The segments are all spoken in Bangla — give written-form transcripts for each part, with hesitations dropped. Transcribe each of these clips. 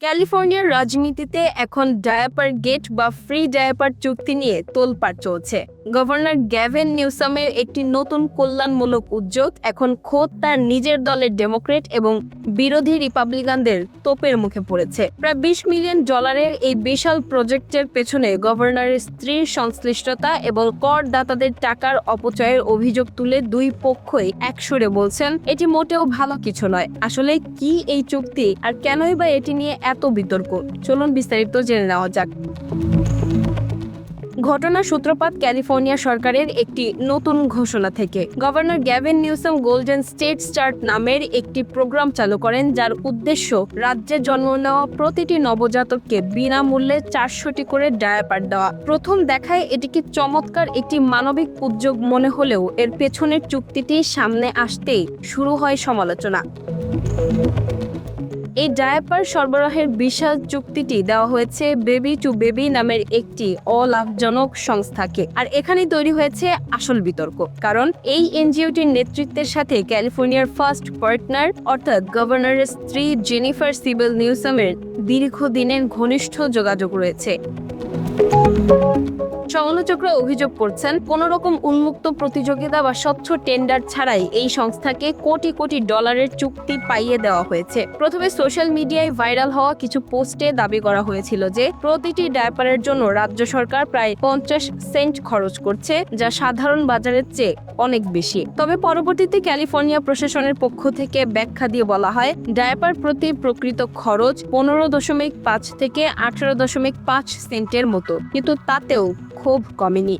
ক্যালিফোর্নিয়ার রাজনীতিতে এখন ডায়াপার গেট বা ফ্রি ডায়াপার চুক্তি নিয়ে তোলপাড় চলছে। গভর্নর গ্যাভিন নিউসামের একটি নতুন কল্যাণমূলক উদ্যোগ এখন খোদ তার নিজের দলের ডেমোক্রেট এবং বিরোধী রিপাবলিকানদের তোপের মুখে পড়েছে। প্রায় $20 মিলিয়ন এই বিশাল প্রজেক্টের পেছনে গভর্নরের স্ত্রীর সংশ্লিষ্টতা এবং করদাতাদের টাকার অপচয়ের অভিযোগ তুলে দুই পক্ষই একসুরে বলছেন এটি মোটেও ভালো কিছু নয়। আসলে কি এই চুক্তি আর কেনই বা এটি নিয়ে এত বিতর্ক? চলুন বিস্তারিত জেনে নেওয়া যাক। ঘটনার সূত্রপাত ক্যালিফোর্নিয়া সরকারের একটি নতুন ঘোষণা থেকে। Governor Gavin Newsom golden state start নামের একটি প্রোগ্রাম চালু করেন, যার উদ্দেশ্য রাজ্যে জন্ম নেওয়া প্রতিটি নবজাতককে বিনামূল্যে 400টি করে ডায়াপার দেওয়া। প্রথম দেখায় এটিকে চমৎকার একটি মানবিক উদ্যোগ মনে হলেও এর পেছনের চুক্তিটি সামনে আসতেই শুরু হয় সমালোচনা। এই ডায়াপার সরবরাহের বিশাল চুক্তিটি দেওয়া হয়েছে বেবি টু বেবি নামের একটি অলাভজনক সংস্থাকে। আর এখানেই তৈরি হয়েছে আসল বিতর্ক, কারণ এই এনজিওটির নেতৃত্বের সাথে ক্যালিফোর্নিয়ার ফার্স্ট পার্টনার অর্থাৎ গভর্নরের স্ত্রী জেনিফার সিবেল নিউসামের দীর্ঘদিনের ঘনিষ্ঠ যোগাযোগ রয়েছে। সমালোচকরা অভিযোগ করছেন কোন রকম উন্মুক্ত প্রতিযোগিতা বা স্বচ্ছ টেন্ডার ছাড়াই এই সংস্থাকে কোটি কোটি ডলারের চুক্তি পাইয়ে দেওয়া হয়েছে। প্রথমে সোশ্যাল মিডিয়ায় ভাইরাল হওয়া কিছু পোস্টে দাবি করা হয়েছিল যে প্রতিটি ডায়াপারের জন্য রাজ্য সরকার প্রায় 50 সেন্ট খরচ করছে, যা সাধারণ বাজারের চেয়ে অনেক বেশি। তবে পরবর্তীতে ক্যালিফোর্নিয়া প্রশাসনের পক্ষ থেকে ব্যাখ্যা দিয়ে বলা হয় ডায়াপার প্রতি প্রকৃত খরচ 15.5 থেকে 18.5 সেন্টের মতো, কিন্তু তাতেও খুব কমেনি।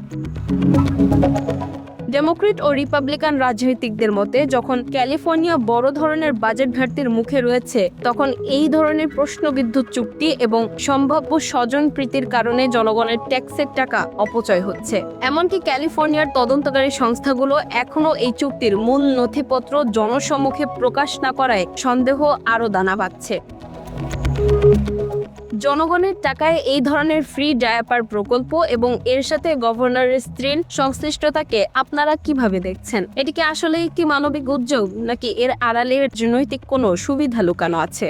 ডেমোক্রেট ও রিপাবলিকান রাজনীতিকদের মতে যখন ক্যালিফোর্নিয়া বড় ধরনের বাজেট ঘাটতির মুখে রয়েছে, তখন এই ধরনের প্রশ্নবিদ্ধ চুক্তি এবং সম্ভাব্য স্বজনপ্রীতির কারণে জনগণের ট্যাক্সের টাকা অপচয় হচ্ছে। এমনকি ক্যালিফোর্নিয়ার তদন্তকারী সংস্থাগুলো এখনো এই চুক্তির মূল নথিপত্র জনসম্মুখে প্রকাশ না করায় সন্দেহ আরও দানা বাঁধছে। জনগণের টাকায় এই ধরনের ফ্রি ডায়াপার প্রকল্প এবং এর সাথে গভর্নরের স্ত্রীর সংশ্লিষ্টতাকে আপনারা কিভাবে দেখছেন? এটি কি আসলে একটি মানবিক উদ্যোগ, নাকি এর আড়ালে রাজনৈতিক কোনো সুবিধা লুকানো আছে?